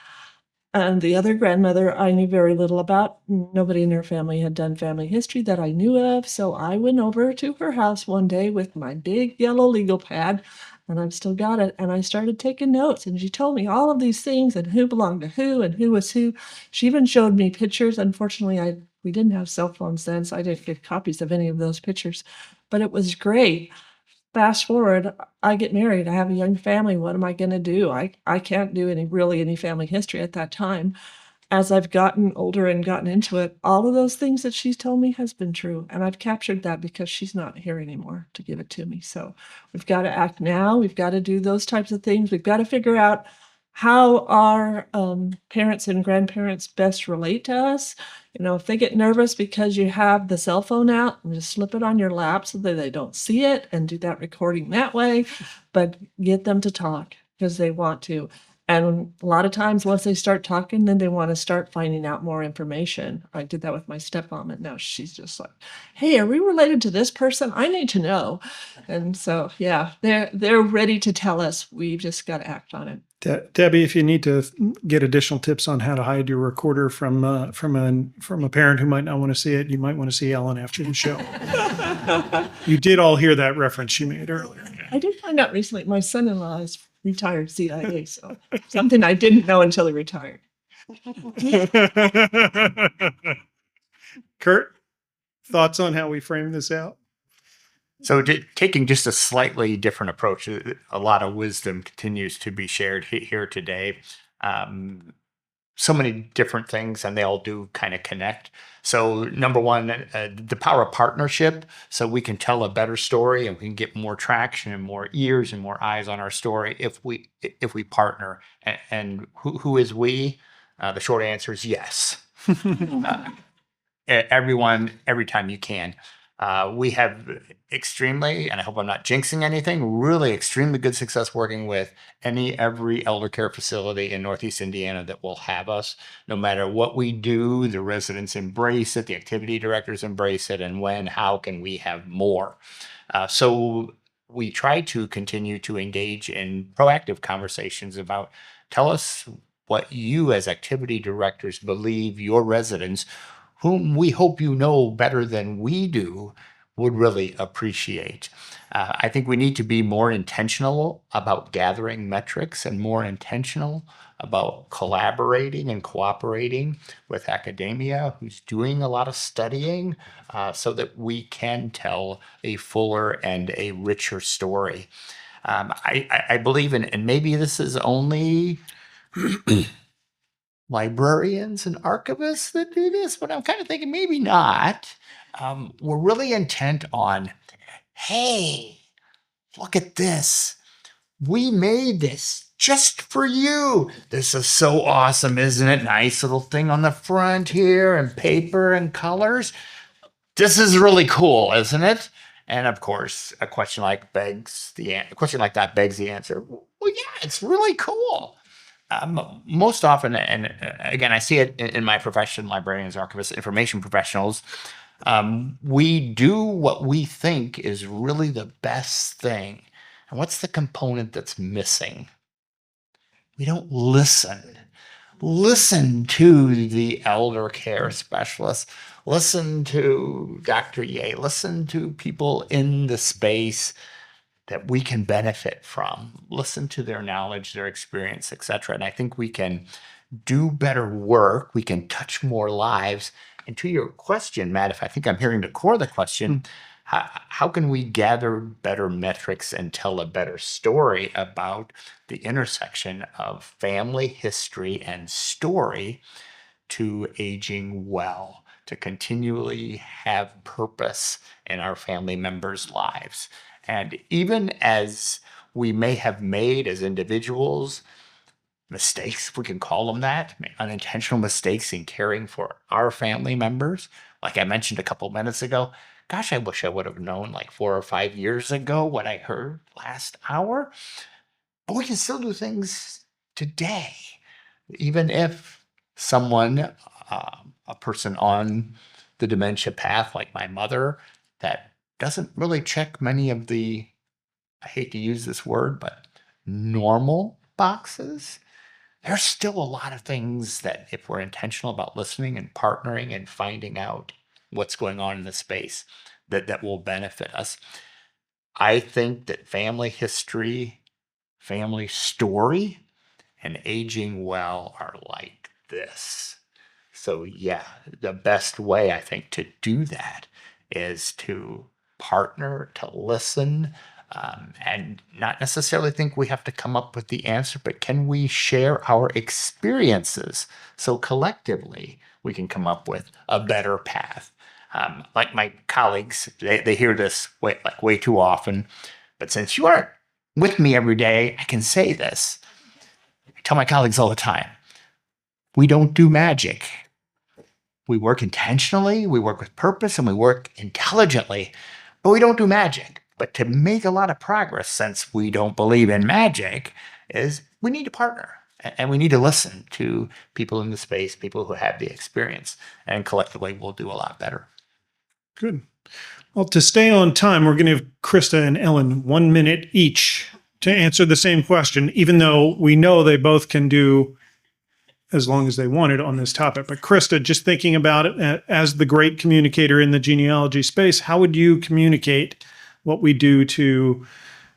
And the other grandmother I knew very little about. Nobody in her family had done family history that I knew of. So I went over to her house one day with my big yellow legal pad, and I've still got it. And I started taking notes, and she told me all of these things and who belonged to who and who was who. She even showed me pictures. Unfortunately, we didn't have cell phones then, so I didn't get copies of any of those pictures. But it was great. Fast forward, I get married. I have a young family. What am I going to do? I can't do any family history at that time. As I've gotten older and gotten into it, all of those things that she's told me has been true. And I've captured that because she's not here anymore to give it to me. So we've got to act now. We've got to do those types of things. We've got to figure out how our parents and grandparents best relate to us. If they get nervous because you have the cell phone out, and just slip it on your lap so that they don't see it and do that recording that way, but get them to talk because they want to. And a lot of times once they start talking, then they want to start finding out more information. I did that with my stepmom, and now she's just like, hey, are we related to this person? I need to know. And so, yeah, they're ready to tell us. We've just got to act on it. Debbie, if you need to get additional tips on how to hide your recorder from a parent who might not want to see it, you might want to see Ellen after the show. You did all hear that reference she made earlier. I did find out recently my son-in-law is retired CIA, so something I didn't know until he retired. Curt, thoughts on how we frame this out? So taking just a slightly different approach, a lot of wisdom continues to be shared here today. So many different things, and they all do kind of connect. So number one, the power of partnership. So we can tell a better story, and we can get more traction and more ears and more eyes on our story if we partner. And who is we? The short answer is yes. Everyone, every time you can. We have extremely, and I hope I'm not jinxing anything, really extremely good success working with every elder care facility in Northeast Indiana that will have us. No matter what we do, the residents embrace it, the activity directors embrace it, and how can we have more? So we try to continue to engage in proactive conversations about, tell us what you as activity directors believe your residents, whom we hope you know better than we do, would really appreciate. I think we need to be more intentional about gathering metrics and more intentional about collaborating and cooperating with academia, who's doing a lot of studying, so that we can tell a fuller and a richer story. I believe in, and maybe this is only librarians and archivists that do this, but I'm kind of thinking maybe not. We're really intent on, hey, look at this. We made this just for you. This is so awesome, isn't it? Nice little thing on the front here and paper and colors. This is really cool, isn't it? And of course, a question like that begs the answer. Well, yeah, it's really cool. Most often, and again, I see it in my profession, librarians, archivists, information professionals, we do what we think is really the best thing. And what's the component that's missing? We don't listen. Listen to the elder care specialists. Listen to Dr. Ye, listen to people in the space that we can benefit from. Listen to their knowledge, their experience, etc. And I think we can do better work. We can touch more lives. And to your question, Matt, if I think I'm hearing the core of the question, how can we gather better metrics and tell a better story about the intersection of family history and story to aging well, to continually have purpose in our family members' lives? And even as we may have made as individuals mistakes, if we can call them that, unintentional mistakes in caring for our family members, like I mentioned a couple minutes ago, gosh, I wish I would have known like 4 or 5 years ago what I heard last hour. But we can still do things today, even if someone, a person on the dementia path, like my mother, that doesn't really check many of the, I hate to use this word, but normal boxes. There's still a lot of things that if we're intentional about listening and partnering and finding out what's going on in the space, that will benefit us. I think that family history, family story, and aging well are like this. So yeah, the best way I think to do that is to partner, to listen, and not necessarily think we have to come up with the answer, but can we share our experiences so collectively we can come up with a better path? Like my colleagues, they hear this way too often, but since you aren't with me every day, I can say this. I tell my colleagues all the time, we don't do magic. We work intentionally, we work with purpose, and we work intelligently, but we don't do magic. But to make a lot of progress, since we don't believe in magic, is we need to partner and we need to listen to people in the space, people who have the experience, and collectively we'll do a lot better. Good. Well, to stay on time, we're going to give Crista and Ellen 1 minute each to answer the same question, even though we know they both can do as long as they wanted on this topic. But Crista, just thinking about it as the great communicator in the genealogy space, how would you communicate what we do to,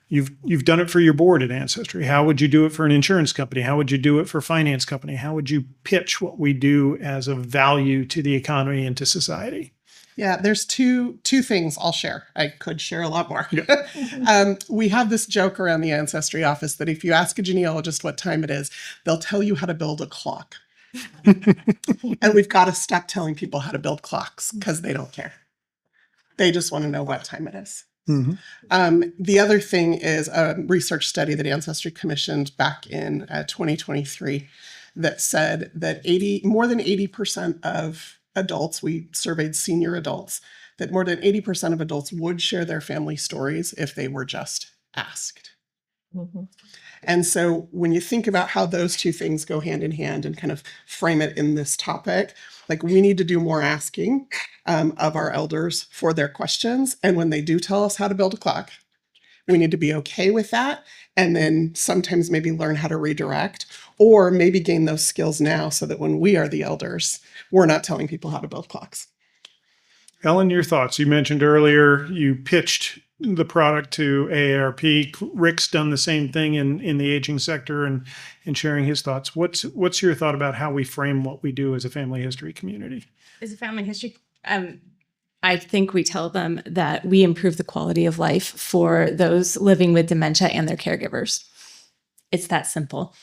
you've done it for your board at Ancestry. How would you do it for an insurance company? How would you do it for a finance company? How would you pitch what we do as a value to the economy and to society? Yeah, there's two things I'll share. I could share a lot more. Yeah. We have this joke around the Ancestry office that if you ask a genealogist what time it is, they'll tell you how to build a clock. And we've got to stop telling people how to build clocks because they don't care. They just want to know what time it is. Mm-hmm. The other thing is a research study that Ancestry commissioned back in 2023 that said that more than 80% of adults, we surveyed senior adults, that more than 80% of adults would share their family stories if they were just asked. Mm-hmm. And so when you think about how those two things go hand in hand and kind of frame it in this topic, like we need to do more asking of our elders for their questions. And when they do tell us how to build a clock, we need to be okay with that. And then sometimes maybe learn how to redirect or maybe gain those skills now so that when we are the elders, we're not telling people how to build clocks. Ellen, your thoughts. You mentioned earlier you pitched the product to AARP. Rick's done the same thing in the aging sector and sharing his thoughts. What's your thought about how we frame what we do as a family history community? As a family history, I think we tell them that we improve the quality of life for those living with dementia and their caregivers. It's that simple.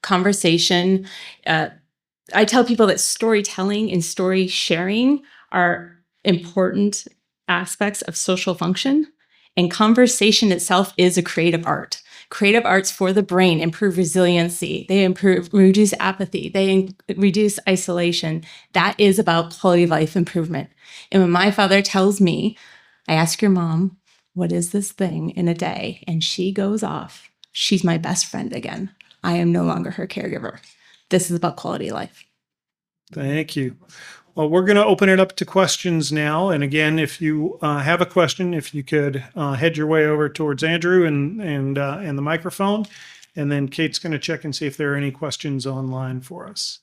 Conversation. I tell people that storytelling and story sharing are important aspects of social function, and conversation itself is a creative art. Creative arts for the brain improve resiliency. They reduce apathy. They reduce isolation. That is about quality of life improvement. And when my father tells me, I ask your mom, what is this thing in a day? And she goes off. She's my best friend again. I am no longer her caregiver. This is about quality of life. Thank you. Well, we're going to open it up to questions now. And again, if you have a question, if you could head your way over towards Andrew and the microphone, and then Kate's going to check and see if there are any questions online for us.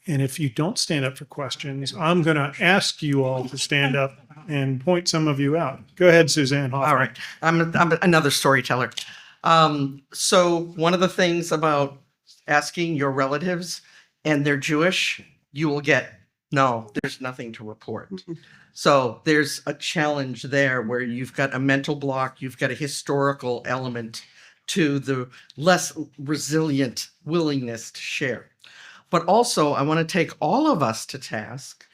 And if you don't stand up for questions, I'm going to ask you all to stand up and point some of you out. Go ahead, Suzanne Hoffman. All right. I'm another storyteller. So one of the things about asking your relatives and they're Jewish, you will get, no, there's nothing to report. So there's a challenge there where you've got a mental block, you've got a historical element to the less resilient willingness to share. But also, I want to take all of us to task.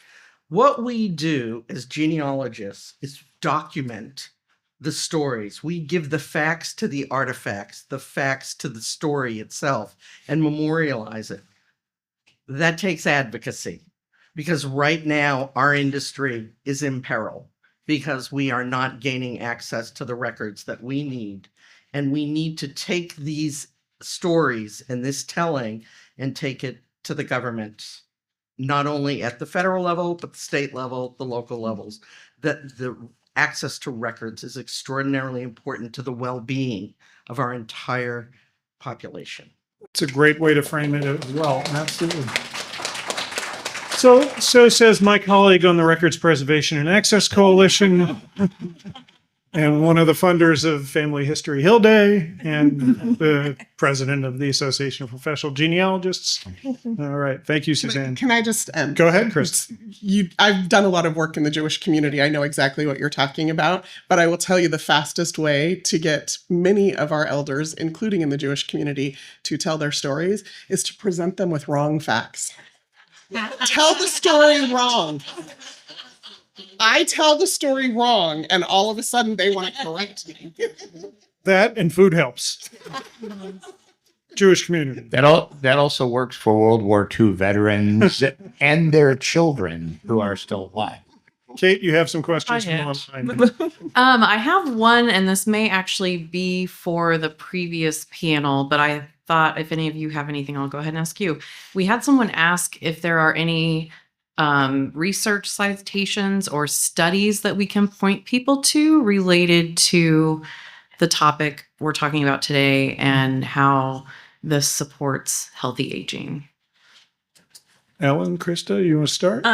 What we do as genealogists is document the stories. We give the facts to the artifacts, the facts to the story itself, and memorialize it. That takes advocacy, because right now our industry is in peril because we are not gaining access to the records that we need. And we need to take these stories and this telling and take it to the government, not only at the federal level, but the state level, the local levels. That the access to records is extraordinarily important to the well-being of our entire population. It's a great way to frame it as well. Absolutely. So says my colleague on the Records Preservation and Access Coalition, and one of the funders of Family History Hill Day, and the president of the Association of Professional Genealogists. All right. Thank you, Suzanne. Can I just Go ahead, Chris. I've done a lot of work in the Jewish community. I know exactly what you're talking about, but I will tell you the fastest way to get many of our elders, including in the Jewish community, to tell their stories is to present them with wrong facts. Tell the story wrong. I tell the story wrong, and all of a sudden they want to correct me. That and food helps. Jewish community. That also works for World War II veterans and their children who are still alive. Kate, you have some questions from online. I have one, and this may actually be for the previous panel, but I thought if any of you have anything, I'll go ahead and ask you. We had someone ask if there are any research citations or studies that we can point people to related to the topic we're talking about today and how this supports healthy aging. Ellen, Crista, you want to start?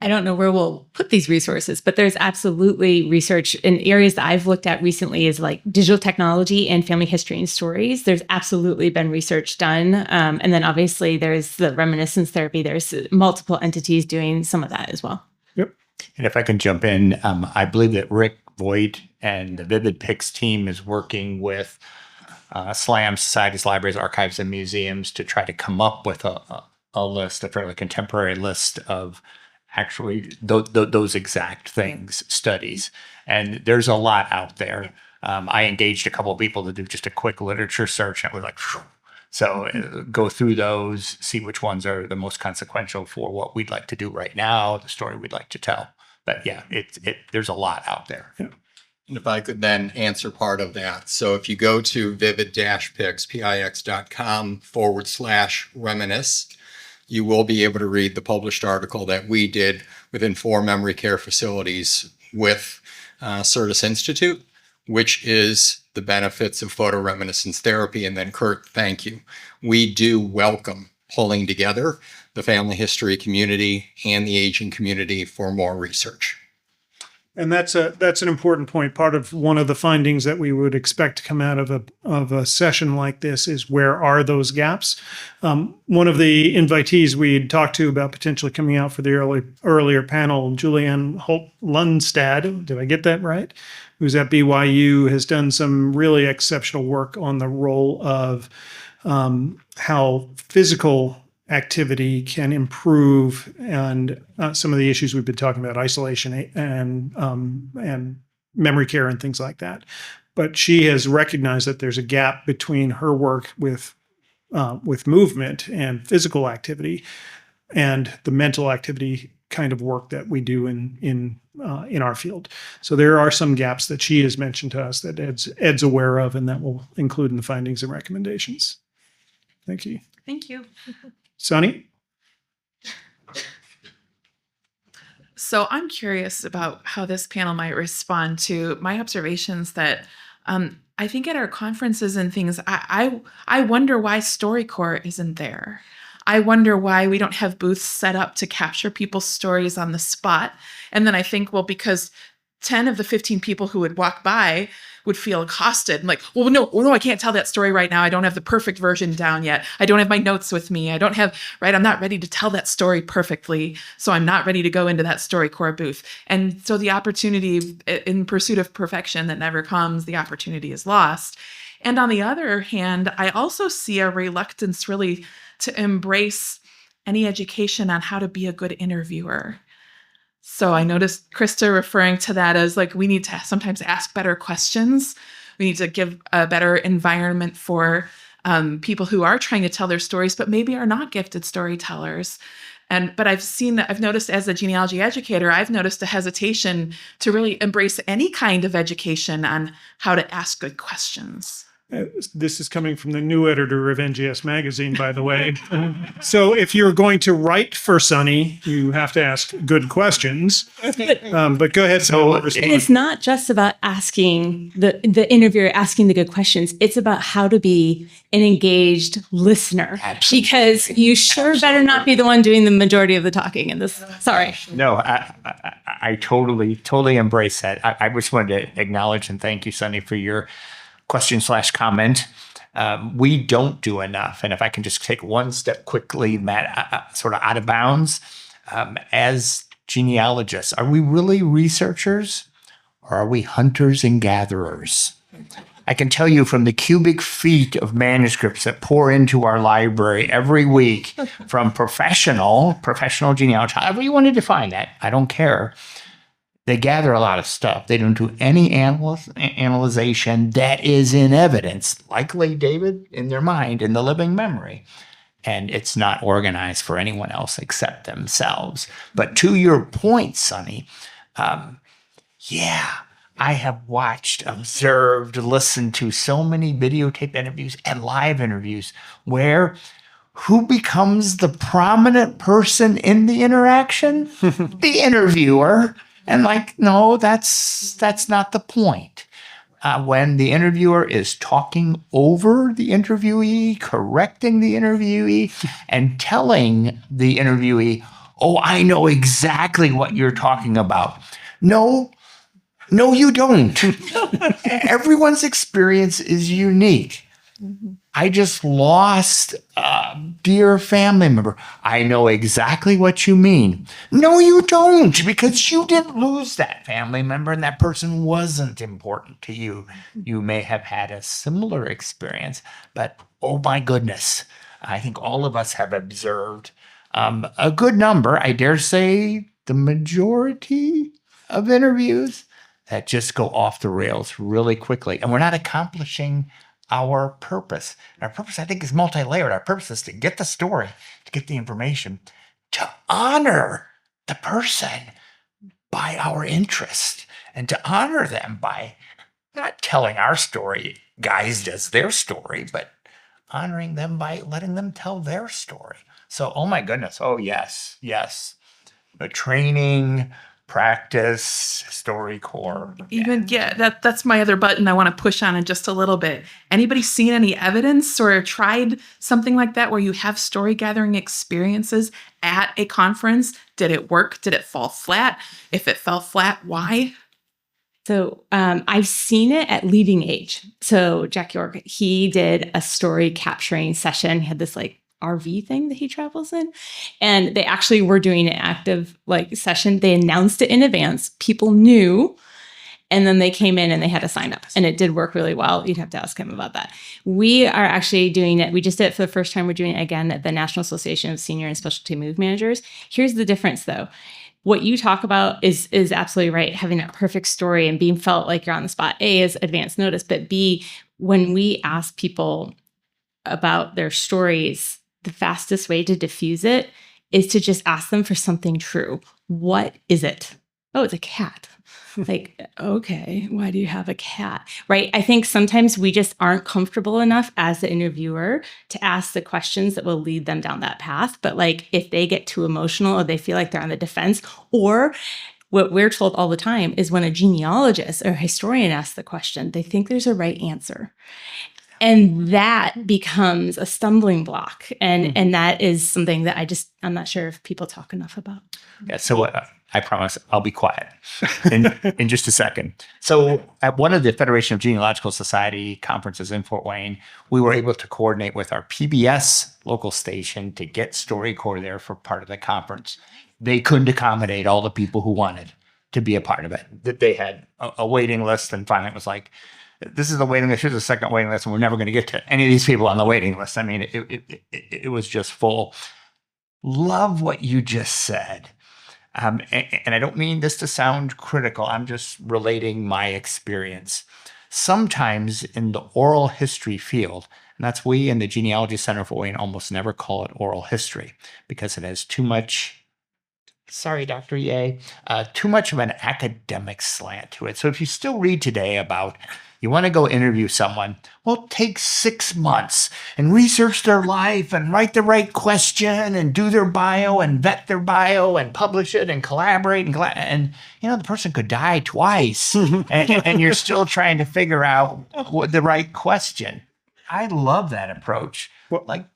I don't know where we'll put these resources, but there's absolutely research in areas that I've looked at recently is like digital technology and family history and stories. There's absolutely been research done. And then obviously there's the reminiscence therapy. There's multiple entities doing some of that as well. Yep. And if I can jump in, I believe that Rick Voigt and the Vivid-Pix team is working with SLAM, Societies, Libraries, Archives, and Museums to try to come up with a list, a fairly contemporary list of actually those exact things, studies. And there's a lot out there. I engaged a couple of people to do just a quick literature search, and it was like, phew. So go through those, see which ones are the most consequential for what we'd like to do right now, the story we'd like to tell. But yeah, there's a lot out there. Yeah. And if I could then answer part of that. So if you go to vivid-pix.com/reminisce, you will be able to read the published article that we did within 4 memory care facilities with Certus Institute, which is the benefits of photoreminiscence therapy. And then Curt, thank you. We do welcome pulling together the family history community and the aging community for more research. And that's an important point. Part of one of the findings that we would expect to come out of a session like this is where are those gaps? One of the invitees we'd talked to about potentially coming out for the earlier panel, Julianne Holt-Lundstad, did I get that right? Who's at BYU, has done some really exceptional work on the role of how physical activity can improve and some of the issues we've been talking about, isolation and memory care and things like that. But she has recognized that there's a gap between her work with movement and physical activity and the mental activity kind of work that we do in our field. So there are some gaps that she has mentioned to us that Ed's aware of, and that we'll include in the findings and recommendations. Thank you. Thank you. Sonny? So I'm curious about how this panel might respond to my observations that I think at our conferences and things, I wonder why StoryCorps isn't there. I wonder why we don't have booths set up to capture people's stories on the spot. And then I think, well, because 10 of the 15 people who would walk by would feel accosted. I'm like, well, no, I can't tell that story right now. I don't have the perfect version down yet. I don't have my notes with me. I don't have, right? I'm not ready to tell that story perfectly. So I'm not ready to go into that StoryCorps booth. And so the opportunity in pursuit of perfection that never comes, the opportunity is lost. And on the other hand, I also see a reluctance really to embrace any education on how to be a good interviewer. So I noticed Crista referring to that as like, we need to sometimes ask better questions. We need to give a better environment for people who are trying to tell their stories, but maybe are not gifted storytellers. But I've noticed as a genealogy educator, I've noticed a hesitation to really embrace any kind of education on how to ask good questions. This is coming from the new editor of NGS Magazine, by the way. So if you're going to write for Sunny, you have to ask good questions. But go ahead. So It's not just about asking the interviewer, asking the good questions. It's about how to be an engaged listener. Absolutely. Because you sure better not be the one doing the majority of the talking in this. Sorry. No, I totally embrace that. I just wanted to acknowledge and thank you, Sunny, for your question/comment. We don't do enough. And if I can just take one step quickly, Matt, sort of out of bounds, as genealogists, are we really researchers or are we hunters and gatherers? I can tell you from the cubic feet of manuscripts that pour into our library every week from professional genealogy, however you want to define that, I don't care. They gather a lot of stuff. They don't do any analyzation that is in evidence, likely, David, in their mind, in the living memory. And it's not organized for anyone else except themselves. But to your point, Sunny, I have watched, observed, listened to so many videotape interviews and live interviews where who becomes the prominent person in the interaction? The interviewer. And like, no, that's not the point. When the interviewer is talking over the interviewee, correcting the interviewee, and telling the interviewee, oh, I know exactly what you're talking about. No, you don't. Everyone's experience is unique. I just lost a dear family member. I know exactly what you mean. No, you don't, because you didn't lose that family member and that person wasn't important to you. You may have had a similar experience, but oh my goodness, I think all of us have observed a good number, I dare say the majority of interviews that just go off the rails really quickly. And we're not accomplishing our purpose. And our purpose, I think, is multi-layered. Our purpose is to get the story, to get the information, to honor the person by our interest, and to honor them by not telling our story, guys does their story, but honoring them by letting them tell their story. So, oh my goodness. Oh, yes. The training, practice, StoryCorps. That's my other button I want to push on in just a little bit. Anybody seen any evidence or tried something like that where you have story gathering experiences at a conference? Did it work? Did it fall flat? If it fell flat, why? So I've seen it at Leading Age. So Jack York, he did a story capturing session. He had this like RV thing that he travels in. And they actually were doing an active like session. They announced it in advance. People knew. And then they came in and they had to sign up. And it did work really well. You'd have to ask him about that. We are actually doing it. We just did it for the first time. We're doing it again at the National Association of Senior and Specialty Move Managers. Here's the difference though. What you talk about is absolutely right. Having that perfect story and being felt like you're on the spot, A, is advance notice, but B, when we ask people about their stories, the fastest way to diffuse it is to just ask them for something true. What is it? Oh, it's a cat. Like, okay, why do you have a cat? Right? I think sometimes we just aren't comfortable enough as the interviewer to ask the questions that will lead them down that path. But like, if they get too emotional or they feel like they're on the defense, or what we're told all the time is when a genealogist or historian asks the question, they think there's a right answer. And that becomes a stumbling block. And that is something that I'm not sure if people talk enough about. Yeah, so I promise I'll be quiet in just a second. So at one of the Federation of Genealogical Society conferences in Fort Wayne, we were able to coordinate with our PBS local station to get StoryCorps there for part of the conference. They couldn't accommodate all the people who wanted to be a part of it. That they had a waiting list, and finally it was like, this is the waiting list, here's a second waiting list, and we're never going to get to any of these people on the waiting list. I mean, it was just full. Love what you just said. And I don't mean this to sound critical. I'm just relating my experience. Sometimes in the oral history field, and that's we in the Genealogy Center for Wayne almost never call it oral history because it has too much, sorry, Dr. Ye, too much of an academic slant to it. So if you still read today about you want to go interview someone, well, take 6 months and research their life and write the right question and do their bio and vet their bio and publish it and collaborate. And you know, the person could die twice and you're still trying to figure out what the right question. I love that approach. Like,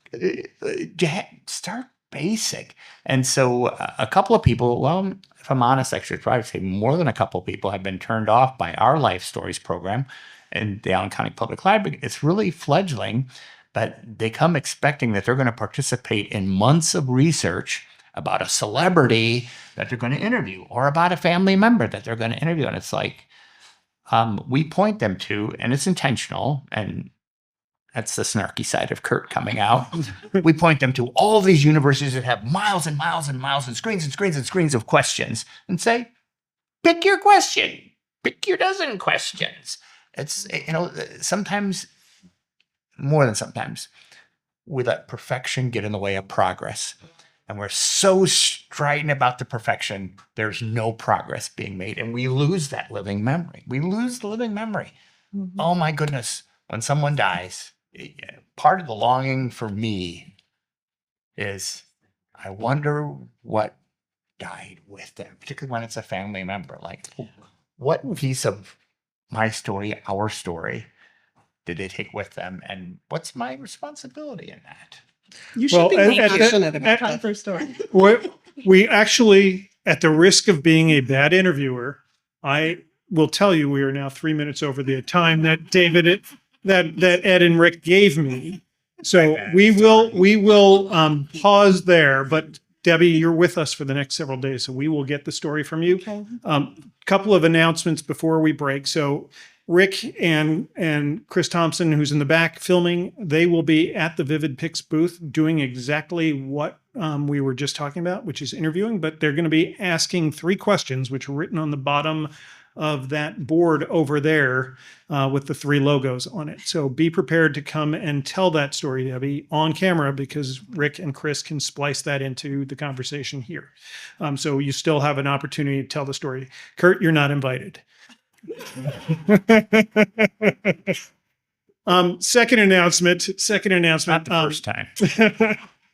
start basic. And so a couple of people, well, if I'm honest, actually, I'd probably say more than a couple of people have been turned off by our Life Stories program in the Allen County Public Library. It's really fledgling, but they come expecting that they're going to participate in months of research about a celebrity that they're going to interview or about a family member that they're going to interview. And it's like, we point them to, and it's intentional, and that's the snarky side of Curt coming out. We point them to all these universities that have miles and miles and miles and screens and screens and screens of questions and say, pick your question, pick your dozen questions. It's, you know, sometimes, more than sometimes, we let perfection get in the way of progress. And we're so strident about the perfection, there's no progress being made. And we lose that living memory. We lose the living memory. Mm-hmm. Oh my goodness, when someone dies, part of the longing for me is, I wonder what died with them, particularly when it's a family member. Like, what piece of my story, our story, did they take with them? And what's my responsibility in that? You should be passionate about that first story. We actually, at the risk of being a bad interviewer, I will tell you we are now 3 minutes over the time that David, that Ed and Rick gave me. So we will pause there, but Debbie, you're with us for the next several days, so we will get the story from you. Okay. Couple of announcements before we break. So Rick and Chris Thompson, who's in the back filming, they will be at the Vivid-Pix booth doing exactly what we were just talking about, which is interviewing, but they're going to be asking 3 questions, which are written on the bottom of that board over there with the 3 logos on it. So be prepared to come and tell that story, Debbie, on camera, because Rick and Chris can splice that into the conversation here. So you still have an opportunity to tell the story. Curt, you're not invited. Second announcement. Not the first time.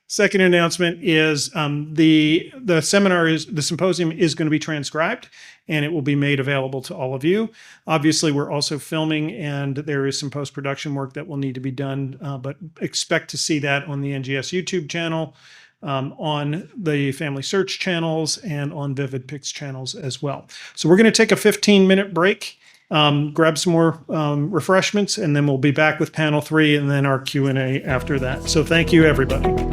Second announcement is the symposium is going to be transcribed and it will be made available to all of you. Obviously, we're also filming and there is some post-production work that will need to be done, but expect to see that on the NGS YouTube channel, on the Family Search channels, and on Vivid-Pix channels as well. So we're going to take a 15-minute break, grab some more refreshments, and then we'll be back with panel 3 and then our Q&A after that. So thank you, everybody.